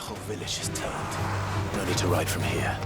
whole village is turned. No need to ride from here.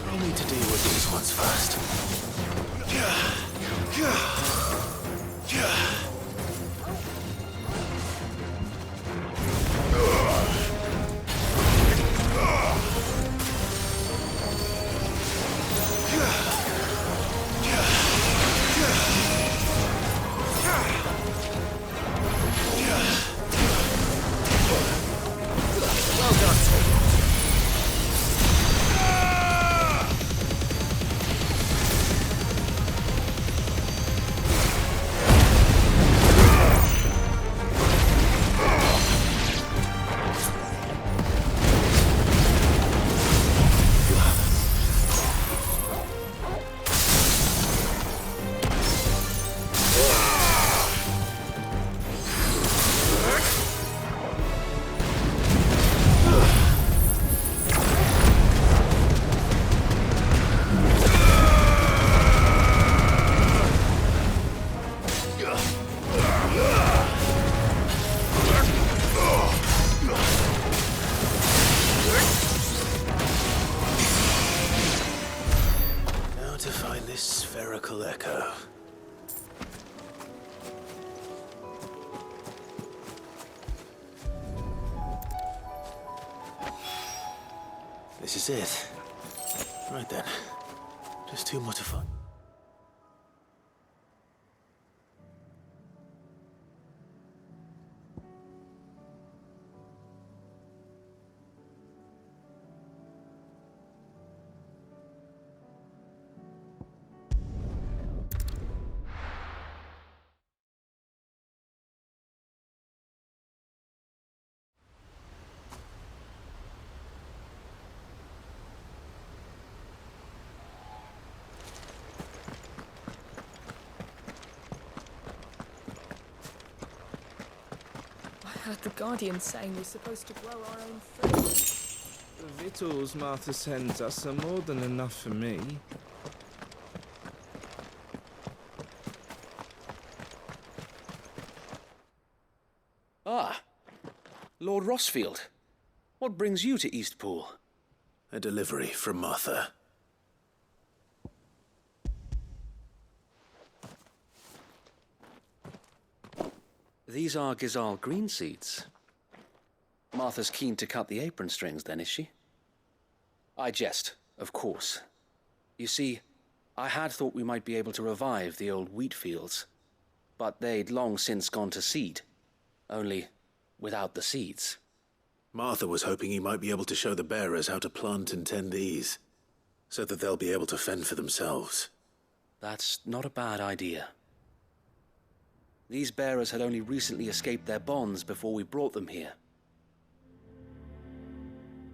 I'll need to deal with these ones first. Echo. This is it. Right then. Just two more to find. I heard the Guardian saying we're supposed to grow our own food. The victuals Martha sends us are more than enough for me. Ah, Lord Rossfield. What brings you to Eastpool? A delivery from Martha. These are Gizal green seeds. Martha's keen to cut the apron strings then, is she? I jest, of course. You see, I had thought we might be able to revive the old wheat fields, but they'd long since gone to seed, only without the seeds. Martha was hoping he might be able to show the bearers how to plant and tend these, so that they'll be able to fend for themselves. That's not a bad idea. These bearers had only recently escaped their bonds before we brought them here.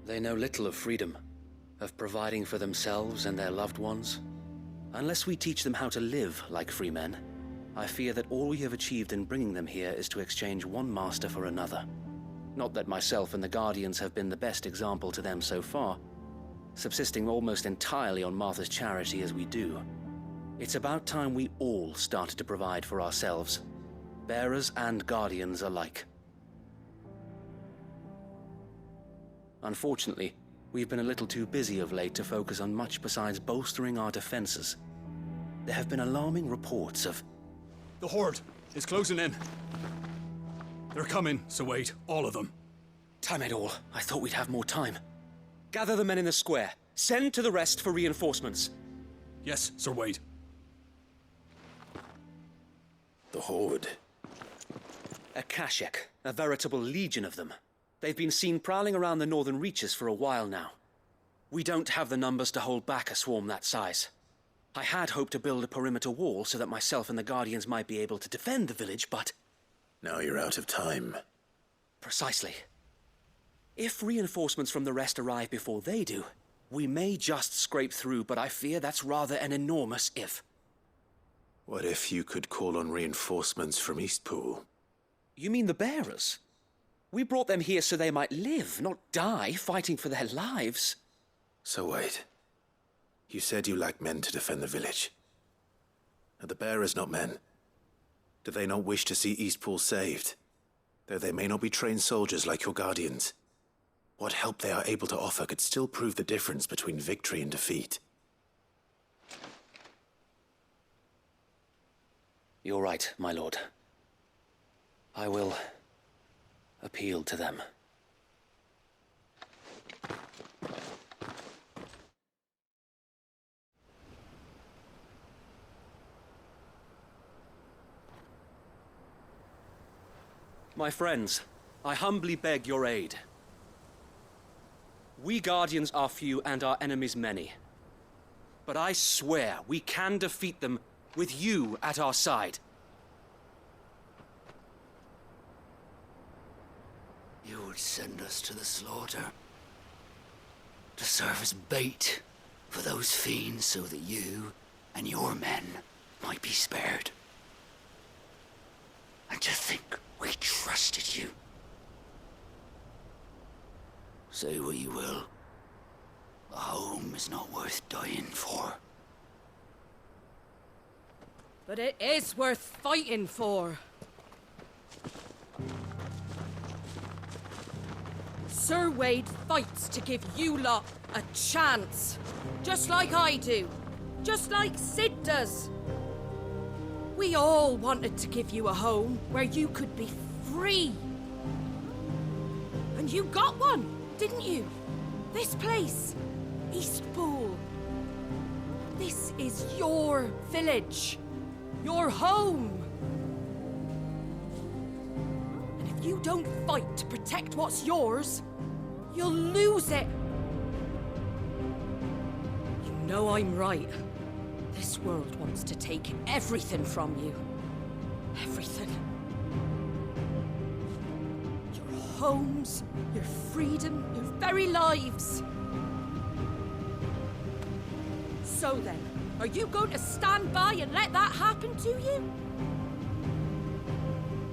They know little of freedom, of providing for themselves and their loved ones. Unless we teach them how to live like free men, I fear that all we have achieved in bringing them here is to exchange one master for another. Not that myself and the Guardians have been the best example to them so far, subsisting almost entirely on Martha's charity as we do. It's about time we all started to provide for ourselves, bearers and Guardians alike. Unfortunately, we've been a little too busy of late to focus on much besides bolstering our defenses. There have been alarming reports of... The Horde is closing in. They're coming, so wait, all of them. Damn it all, I thought we'd have more time. Gather the men in the square. Send to the rest for reinforcements. Yes, Sir Wade. The Horde. A Kashek, a veritable legion of them. They've been seen prowling around the northern reaches for a while now. We don't have the numbers to hold back a swarm that size. I had hoped to build a perimeter wall so that myself and the Guardians might be able to defend the village, but Now you're out of time. Precisely. If reinforcements from the rest arrive before they do, we may just scrape through, but I fear that's rather an enormous if. What if you could call on reinforcements from Eastpool? You mean the bearers? We brought them here so they might live, not die fighting for their lives. So wait. You said you lack men to defend the village. Are the bearers not men? Do they not wish to see Eastpool saved? Though they may not be trained soldiers like your guardians, what help they are able to offer could still prove the difference between victory and defeat. You're right, my lord. I will appeal to them. My friends, I humbly beg your aid. We Guardians are few and our enemies many. But I swear we can defeat them with you at our side. You would send us to the slaughter, to serve as bait for those fiends so that you and your men might be spared. And to think we trusted you. Say what you will, a home is not worth dying for. But it is worth fighting for. Sir Wade fights to give you lot a chance. Just like I do. Just like Sid does. We all wanted to give you a home where you could be free. And you got one, didn't you? This place, Eastpool. This is your village. Your home. And if you don't fight to protect what's yours, you'll lose it. You know I'm right. This world wants to take everything from you. Everything. Your homes, your freedom, your very lives. So then, are you going to stand by and let that happen to you?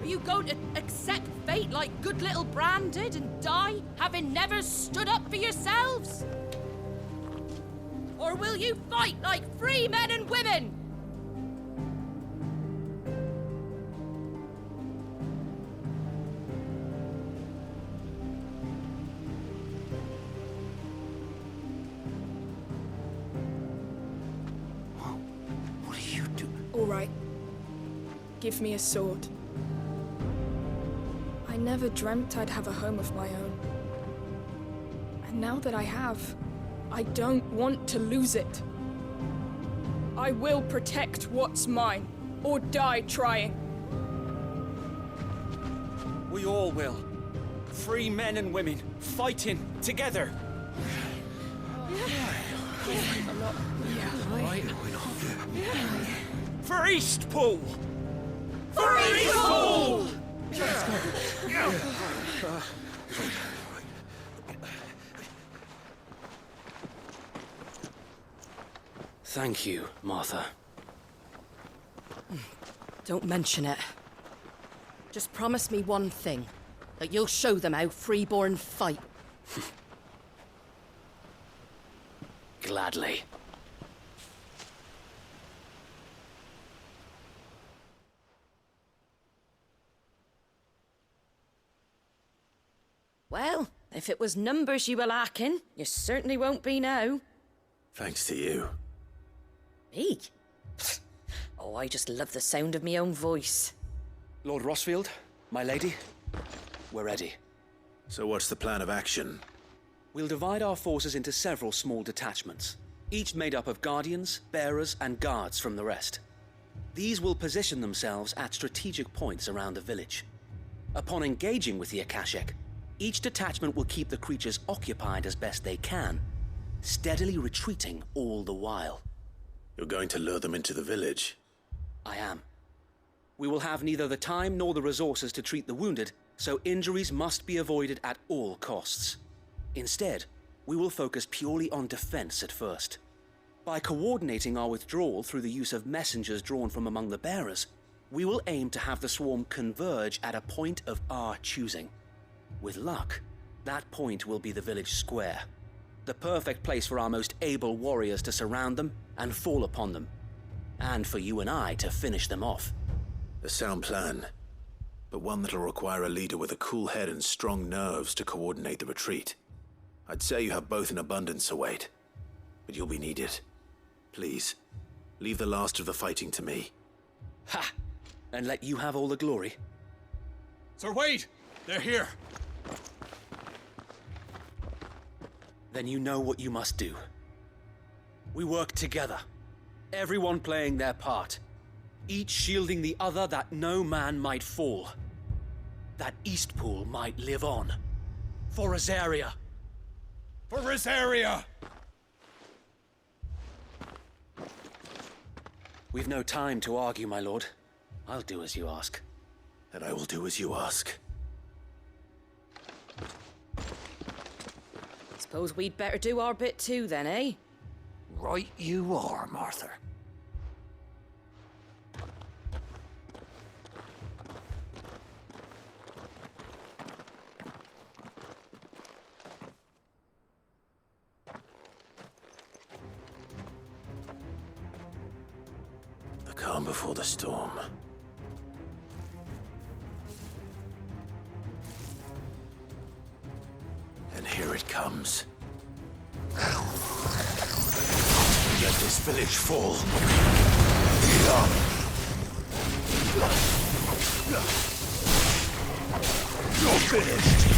Are you going to accept fate like good little Bran did and die, having never stood up for yourselves? Or will you fight like free men and women? What are you doing? All right. Give me a sword. I never dreamt I'd have a home of my own. And now that I have, I don't want to lose it. I will protect what's mine, or die trying. We all will. Free men and women, fighting together. For Eastpool! For Eastpool! Thank you, Martha. Don't mention it. Just promise me one thing. That you'll show them how freeborn fight. Gladly. Well, if it was numbers you were lacking, you certainly won't be now. Thanks to you. Me? Oh, I just love the sound of my own voice. Lord Rossfield, my lady, we're ready. So what's the plan of action? We'll divide our forces into several small detachments, each made up of guardians, bearers, and guards from the rest. These will position themselves at strategic points around the village. Upon engaging with the Akashic, each detachment will keep the creatures occupied as best they can, steadily retreating all the while. You're going to lure them into the village? I am. We will have neither the time nor the resources to treat the wounded, so injuries must be avoided at all costs. Instead, we will focus purely on defense at first. By coordinating our withdrawal through the use of messengers drawn from among the bearers, we will aim to have the swarm converge at a point of our choosing. With luck, that point will be the village square, the perfect place for our most able warriors to surround them and fall upon them, and for you and I to finish them off. A sound plan, but one that'll require a leader with a cool head and strong nerves to coordinate the retreat. I'd say you have both in abundance, Sir Wade, but you'll be needed. Please, leave the last of the fighting to me. Ha! And let you have all the glory. Sir Wade! They're here! Then you know what you must do. We work together, everyone playing their part, each shielding the other that no man might fall, that Eastpool might live on. For Rosaria! For Rosaria! We've no time to argue, my lord. I'll do as you ask. And I will do as you ask. Suppose we'd better do our bit too then, eh? Right you are, Martha. The calm before the storm. And here it comes. Let this village fall. You're finished.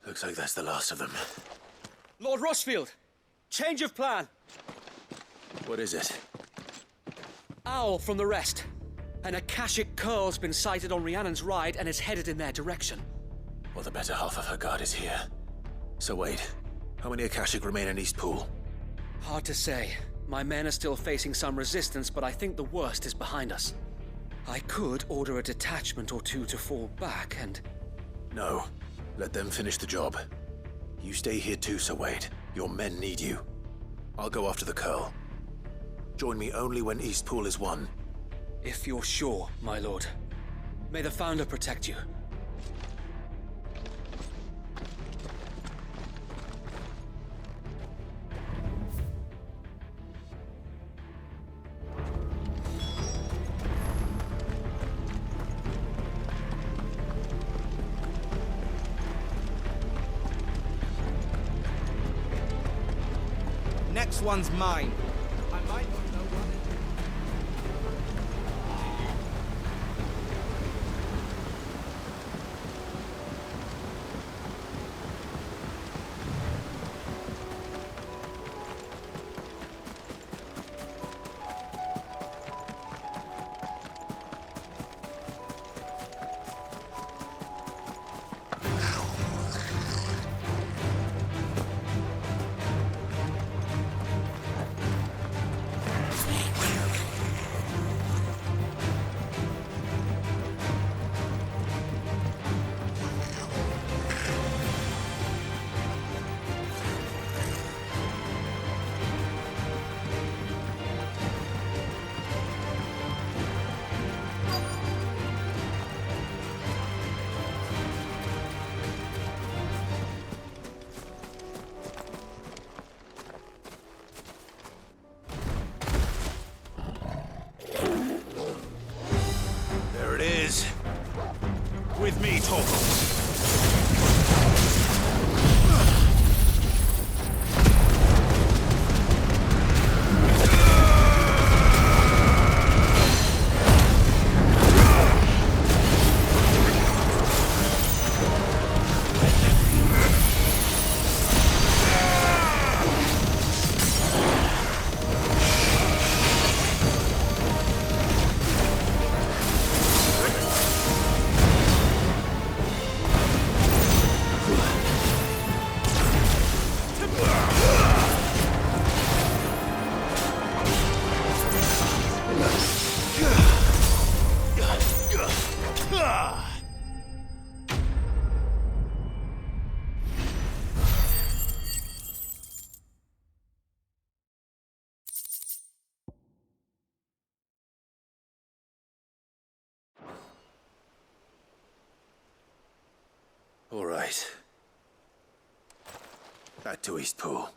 Looks like that's the last of them. Lord Rossfield! Change of plan! What is it? Owl from the rest. An Akashic curl's been sighted on Rhiannon's ride and is headed in their direction. Well, the better half of her guard is here. So wait, how many Akashic remain in Eastpool? Hard to say. My men are still facing some resistance, but I think the worst is behind us. I could order a detachment or two to fall back and... No. Let them finish the job. You stay here too, Sir Wade. Your men need you. I'll go after the Curl. Join me only when Eastpool is won. If you're sure, my lord. May the Founder protect you. Next one's mine. I might not know what There it is. With me, Torkel. All right. Back to Eastpool.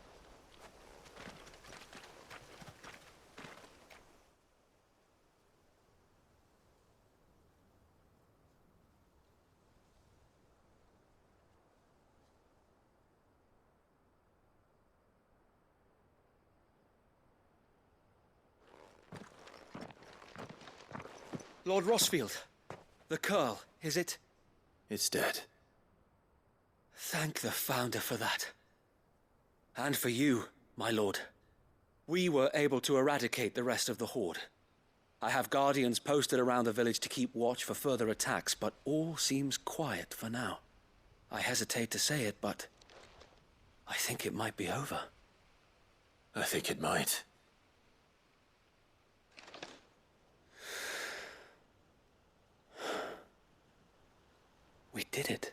Lord Rossfield, the Curl, is it? It's dead. Thank the Founder for that. And for you, my lord. We were able to eradicate the rest of the Horde. I have guardians posted around the village to keep watch for further attacks, but all seems quiet for now. I hesitate to say it, but I think it might be over. I think it might. We did it.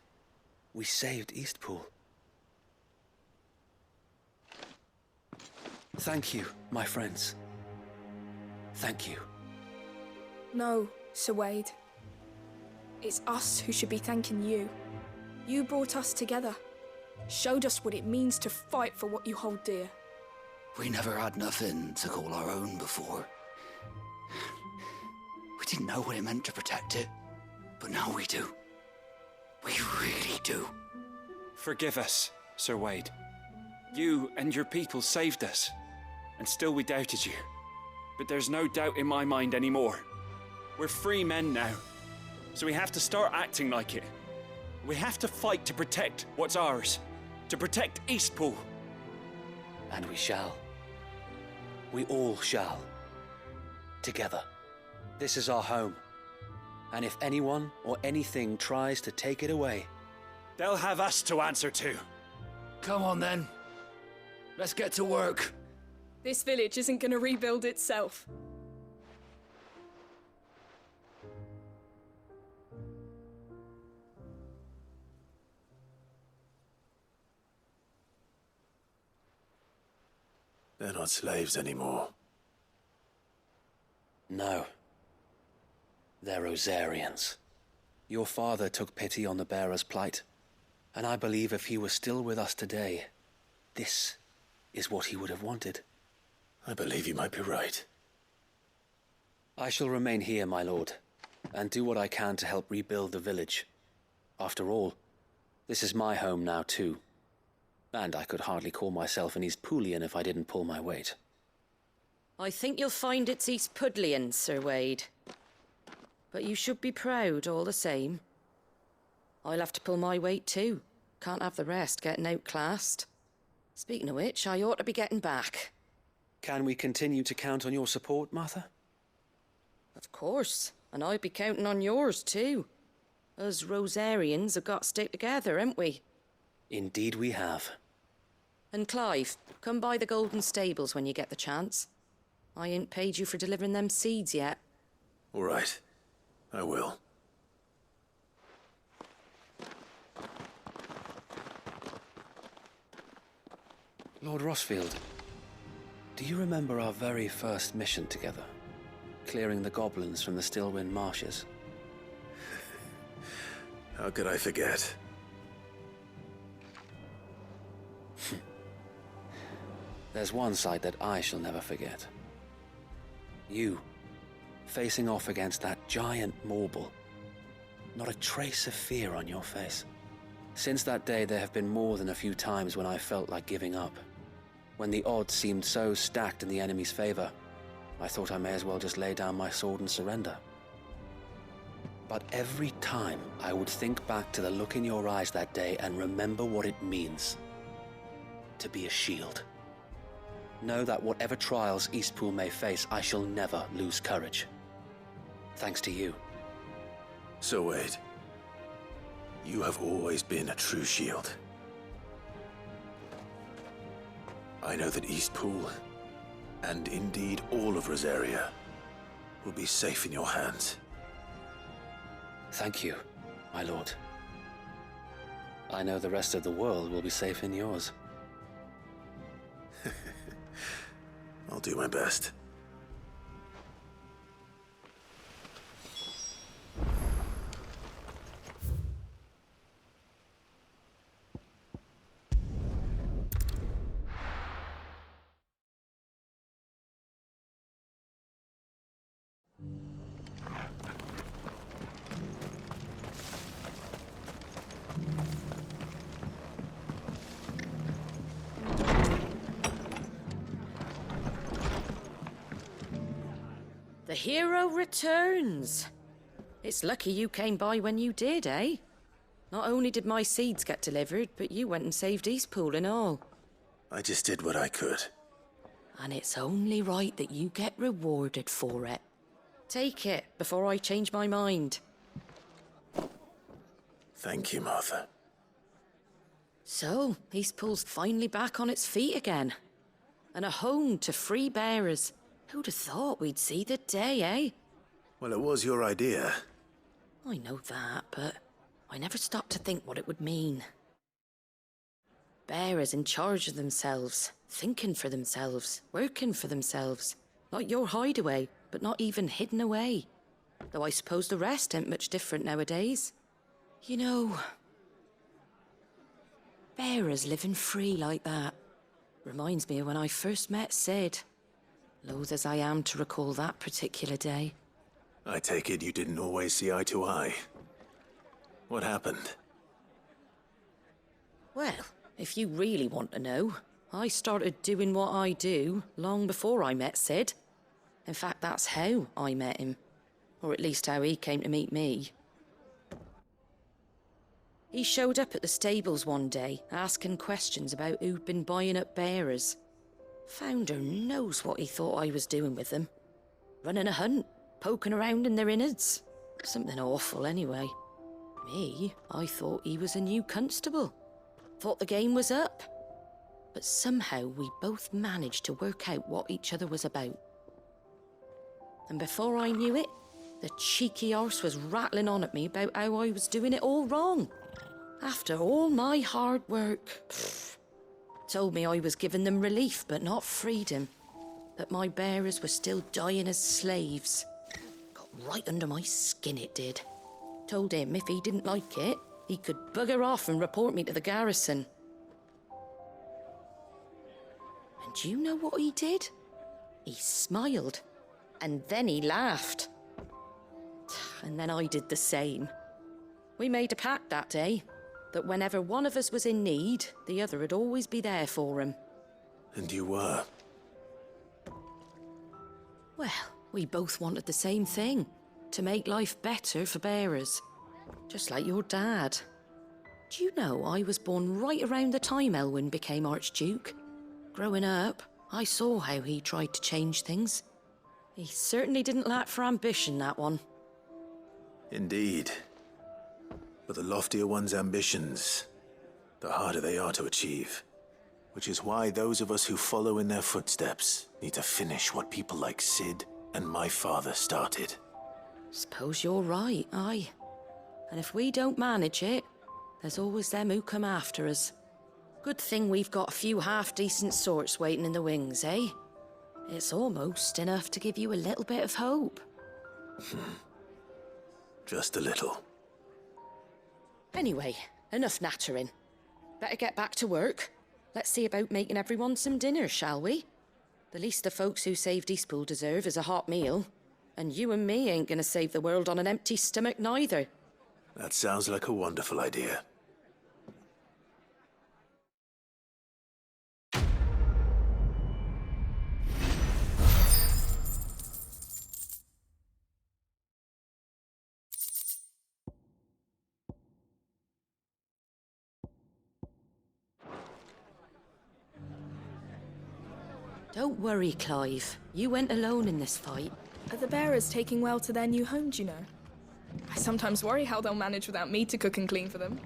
We saved Eastpool. Thank you, my friends. Thank you. No, Sir Wade. It's us who should be thanking you. You brought us together. Showed us what it means to fight for what you hold dear. We never had nothing to call our own before. We didn't know what it meant to protect it, but now we do. We really do. Forgive us, Sir Wade. You and your people saved us, and still we doubted you. But there's no doubt in my mind anymore. We're free men now, so we have to start acting like it. We have to fight to protect what's ours, to protect Eastpool. And we shall. We all shall. Together. This is our home. And if anyone or anything tries to take it away, they'll have us to answer to. Come on then. Let's get to work. This village isn't going to rebuild itself. They're not slaves anymore. No. They're Rosarians. Your father took pity on the bearer's plight, and I believe if he was still with us today, this is what he would have wanted. I believe you might be right. I shall remain here, my lord, and do what I can to help rebuild the village. After all, this is my home now too, and I could hardly call myself an Eastpoolian if I didn't pull my weight. I think you'll find it's East Pudlian, Sir Wade. But you should be proud all the same. I'll have to pull my weight too. Can't have the rest getting outclassed. Speaking of which, I ought to be getting back. Can we continue to count on your support, Martha? Of course, and I'd be counting on yours too. Us Rosarians have got to stick together, haven't we? Indeed we have. And Clive, come by the Golden Stables when you get the chance. I ain't paid you for delivering them seeds yet. All right. I will. Lord Rossfield, do you remember our very first mission together? Clearing the goblins from the Stillwind marshes? How could I forget? There's one sight that I shall never forget. You, facing off against that giant Morble. Not a trace of fear on your face. Since that day, there have been more than a few times when I felt like giving up. When the odds seemed so stacked in the enemy's favor, I thought I may as well just lay down my sword and surrender. But every time I would think back to the look in your eyes that day and remember what it means to be a shield. Know that whatever trials Eastpool may face, I shall never lose courage. Thanks to you. So Wade, you have always been a true shield. I know that Eastpool, and indeed all of Rosaria, will be safe in your hands. Thank you, my lord. I know the rest of the world will be safe in yours. I'll do my best. The hero returns. It's lucky you came by when you did, eh? Not only did my seeds get delivered, but you went and saved Eastpool and all. I just did what I could. And it's only right that you get rewarded for it. Take it before I change my mind. Thank you, Martha. So, Eastpool's finally back on its feet again. And a home to free bearers. Who'd have thought we'd see the day, eh? Well, it was your idea. I know that, but I never stopped to think what it would mean. Bearers in charge of themselves, thinking for themselves, working for themselves. Like your hideaway, but not even hidden away. Though I suppose the rest ain't much different nowadays. You know, bearers living free like that reminds me of when I first met Sid. Loath as I am to recall that particular day. I take it you didn't always see eye to eye. What happened? Well, if you really want to know, I started doing what I do long before I met Sid. In fact, that's how I met him. Or at least how he came to meet me. He showed up at the stables one day, asking questions about who'd been buying up bearers. Founder knows what he thought I was doing with them. Running a hunt, poking around in their innards. Something awful anyway. Me, I thought he was a new constable. Thought the game was up. But somehow we both managed to work out what each other was about. And before I knew it, the cheeky arse was rattling on at me about how I was doing it all wrong. After all my hard work. Pfft. Told me I was giving them relief, but not freedom. That my bearers were still dying as slaves. Got right under my skin, it did. Told him if he didn't like it, he could bugger off and report me to the garrison. And do you know what he did? He smiled, and then he laughed. And then I did the same. We made a pact that day, that whenever one of us was in need, the other would always be there for him. And you were? Well, we both wanted the same thing. To make life better for bearers. Just like your dad. Do you know I was born right around the time Elwyn became Archduke? Growing up, I saw how he tried to change things. He certainly didn't lack for ambition, that one. Indeed. But the loftier one's ambitions, the harder they are to achieve. Which is why those of us who follow in their footsteps need to finish what people like Cid and my father started. Suppose you're right, aye. And if we don't manage it, there's always them who come after us. Good thing we've got a few half-decent sorts waiting in the wings, eh? It's almost enough to give you a little bit of hope. Just a little. Anyway, enough nattering. Better get back to work. Let's see about making everyone some dinner, shall we? The least the folks who saved Eastpool deserve is a hot meal. And you and me ain't gonna save the world on an empty stomach neither. That sounds like a wonderful idea. Don't worry, Clive. You went alone in this fight. Are the bearers taking well to their new home, do you know? I sometimes worry how they'll manage without me to cook and clean for them.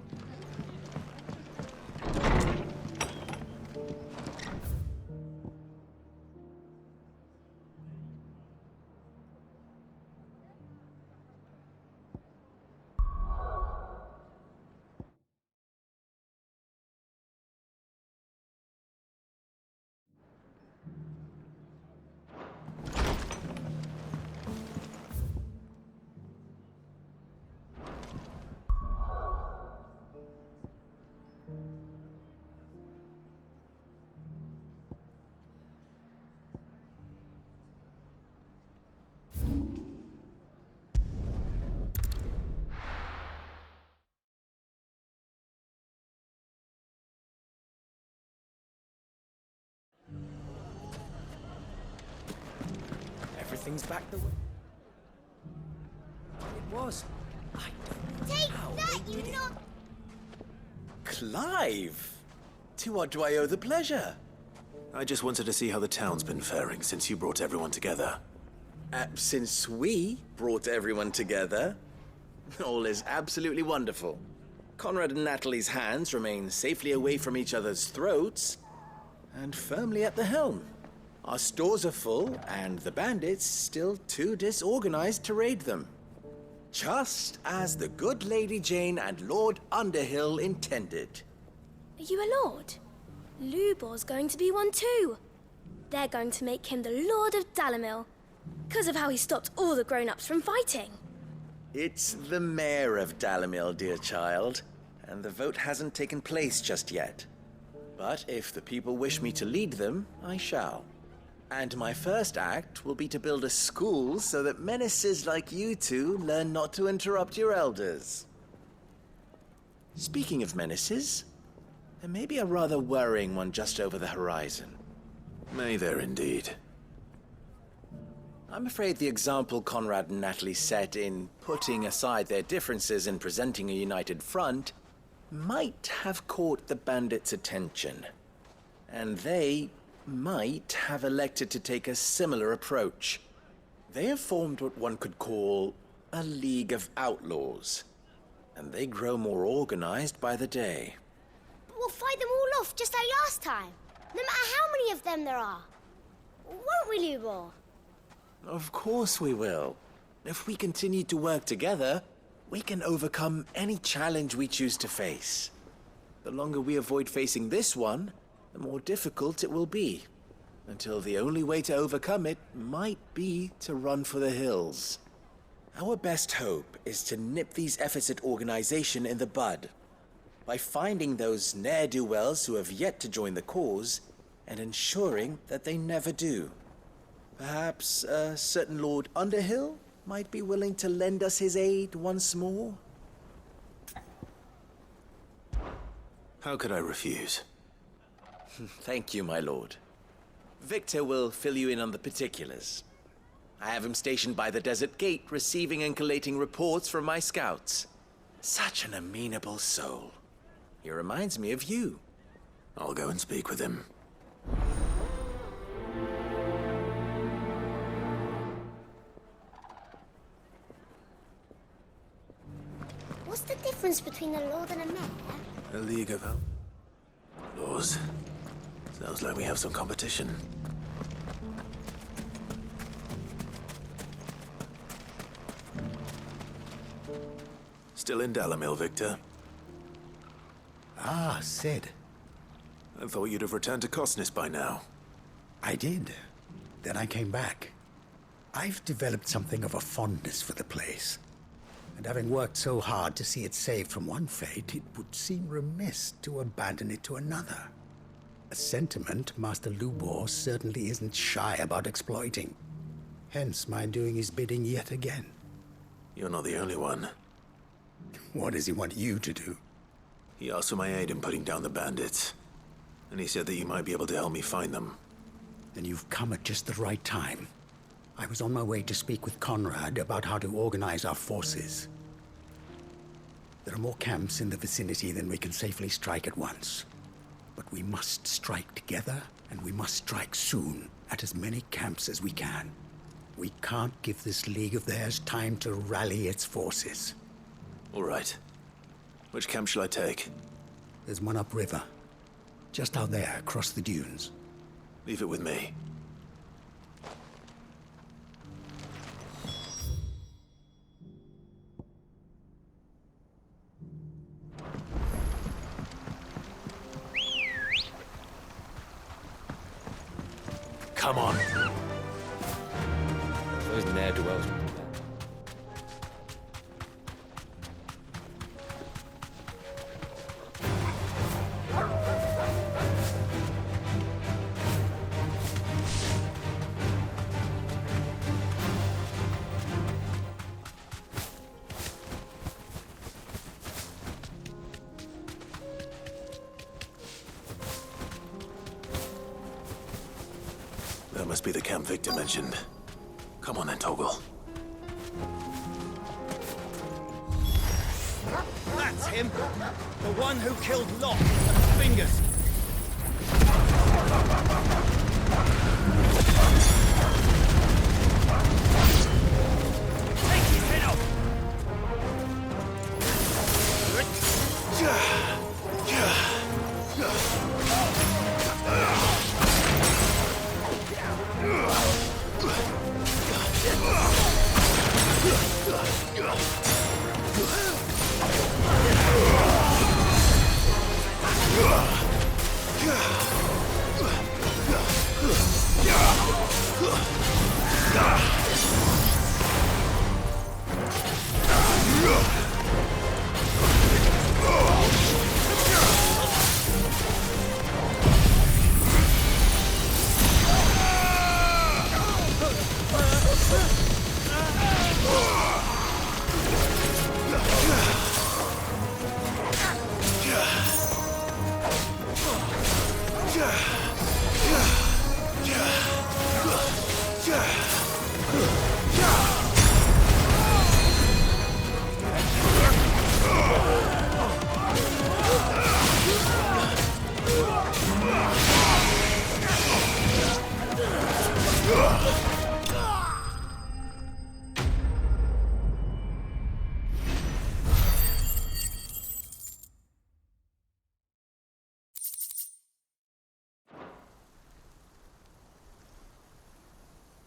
Everything's back the way it was. I don't know Take how that, they you did it. not... Clive! To what do I owe the pleasure? I just wanted to see how the town's been faring since you brought everyone together. Since we brought everyone together, all is absolutely wonderful. Conrad and Natalie's hands remain safely away from each other's throats and firmly at the helm. Our stores are full, and the bandits still too disorganized to raid them. Just as the good Lady Jane and Lord Underhill intended. Are you a lord? Lubor's going to be one too. They're going to make him the Lord of Dalimil, because of how he stopped all the grown-ups from fighting. It's the mayor of Dalimil, dear child, and the vote hasn't taken place just yet. But if the people wish me to lead them, I shall. And my first act will be to build a school so that menaces like you two learn not to interrupt your elders. Speaking of menaces, there may be a rather worrying one just over the horizon. May there indeed. I'm afraid the example Conrad and Natalie set in putting aside their differences and presenting a united front might have caught the bandits' attention. And they might have elected to take a similar approach. They have formed what one could call a League of Outlaws, and they grow more organized by the day. But we'll fight them all off just like last time, no matter how many of them there are. Won't we, Lubor? Of course we will. If we continue to work together, we can overcome any challenge we choose to face. The longer we avoid facing this one, the more difficult it will be, until the only way to overcome it might be to run for the hills. Our best hope is to nip these efforts at organization in the bud, by finding those ne'er-do-wells who have yet to join the cause, and ensuring that they never do. Perhaps a certain Lord Underhill might be willing to lend us his aid once more? How could I refuse? Thank you, my lord. Victor will fill you in on the particulars. I have him stationed by the desert gate, receiving and collating reports from my scouts. Such an amenable soul. He reminds me of you. I'll go and speak with him. What's the difference between a lord and a mayor? A league of outlaws. Sounds like we have some competition. Still in Dalamil, Victor? Ah, Sid. I thought you'd have returned to Cosnis by now. I did. Then I came back. I've developed something of a fondness for the place. And having worked so hard to see it saved from one fate, it would seem remiss to abandon it to another. A sentiment Master Lubor certainly isn't shy about exploiting. Hence my doing his bidding yet again. You're not the only one. What does he want you to do? He asked for my aid in putting down the bandits. And he said that you might be able to help me find them. Then you've come at just the right time. I was on my way to speak with Conrad about how to organize our forces. There are more camps in the vicinity than we can safely strike at once. But we must strike together, and we must strike soon at as many camps as we can. We can't give this league of theirs time to rally its forces. All right. Which camp shall I take? There's one upriver. Just out there, across the dunes. Leave it with me. Come on. Those ne'er-do-wells. That must be the camp Victor mentioned. Come on then, Toggle. That's him! The one who killed Lot and Fingers! Take his head off!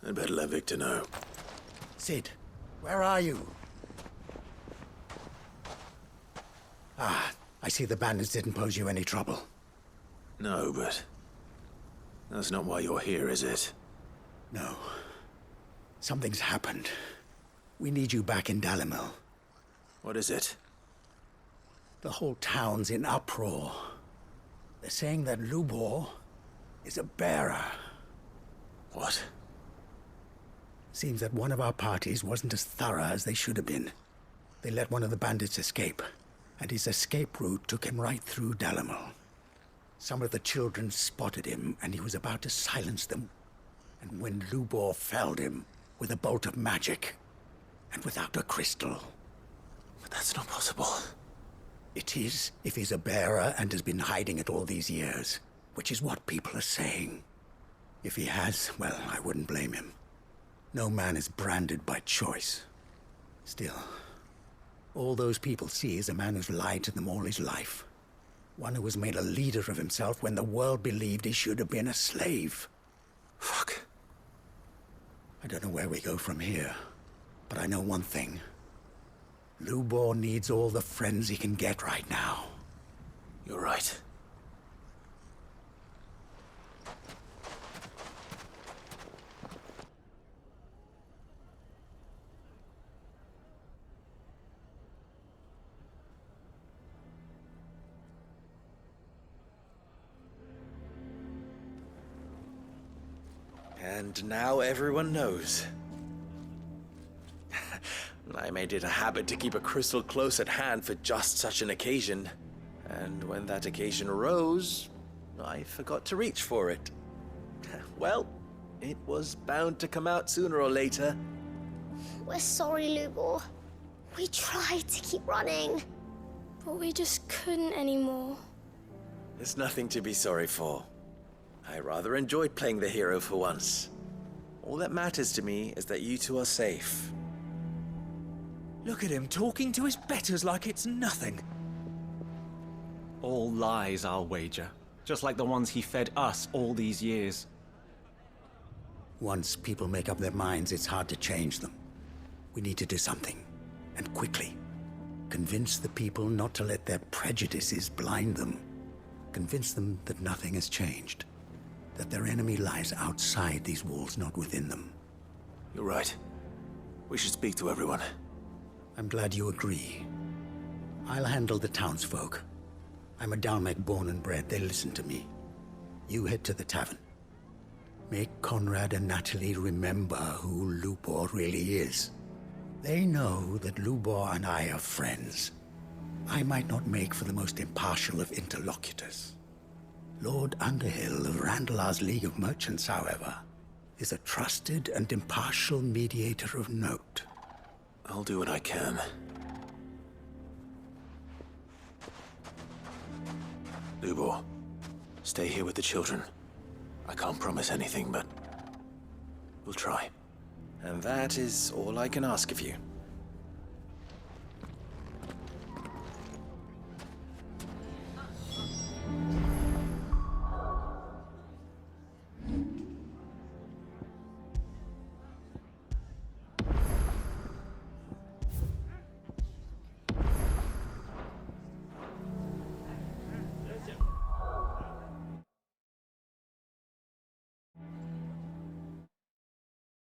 I'd better let Victor know. Sid, where are you? Ah, I see the bandits didn't pose you any trouble. No, but That's not why you're here, is it? No. Something's happened. We need you back in Dalimil. What is it? The whole town's in uproar. They're saying that Lubor is a bearer. What? Seems that one of our parties wasn't as thorough as they should have been. They let one of the bandits escape, and his escape route took him right through Dalimil. Some of the children spotted him, and he was about to silence them. And when Lubor felled him with a bolt of magic, and without a crystal. But that's not possible. It is, if he's a bearer and has been hiding it all these years, which is what people are saying. If he has, well, I wouldn't blame him. No man is branded by choice. Still, all those people see is a man who's lied to them all his life. One who was made a leader of himself when the world believed he should have been a slave. Fuck. I don't know where we go from here, but I know one thing. Lubor needs all the friends he can get right now. You're right. And now everyone knows. I made it a habit to keep a crystal close at hand for just such an occasion. And when that occasion arose, I forgot to reach for it. Well, it was bound to come out sooner or later. We're sorry, Lubor. We tried to keep running. But we just couldn't anymore. There's nothing to be sorry for. I rather enjoyed playing the hero for once. All that matters to me is that you two are safe. Look at him talking to his betters like it's nothing. All lies, I'll wager. Just like the ones he fed us all these years. Once people make up their minds, it's hard to change them. We need to do something, and quickly. Convince the people not to let their prejudices blind them. Convince them that nothing has changed. That their enemy lies outside these walls, not within them. You're right. We should speak to everyone. I'm glad you agree. I'll handle the townsfolk. I'm a Dalmec born and bred. They listen to me. You head to the tavern. Make Conrad and Natalie remember who Lubor really is. They know that Lubor and I are friends. I might not make for the most impartial of interlocutors. Lord Underhill of Randalar's League of Merchants, however, is a trusted and impartial mediator of note. I'll do what I can. Lubor, stay here with the children. I can't promise anything, but we'll try. And that is all I can ask of you.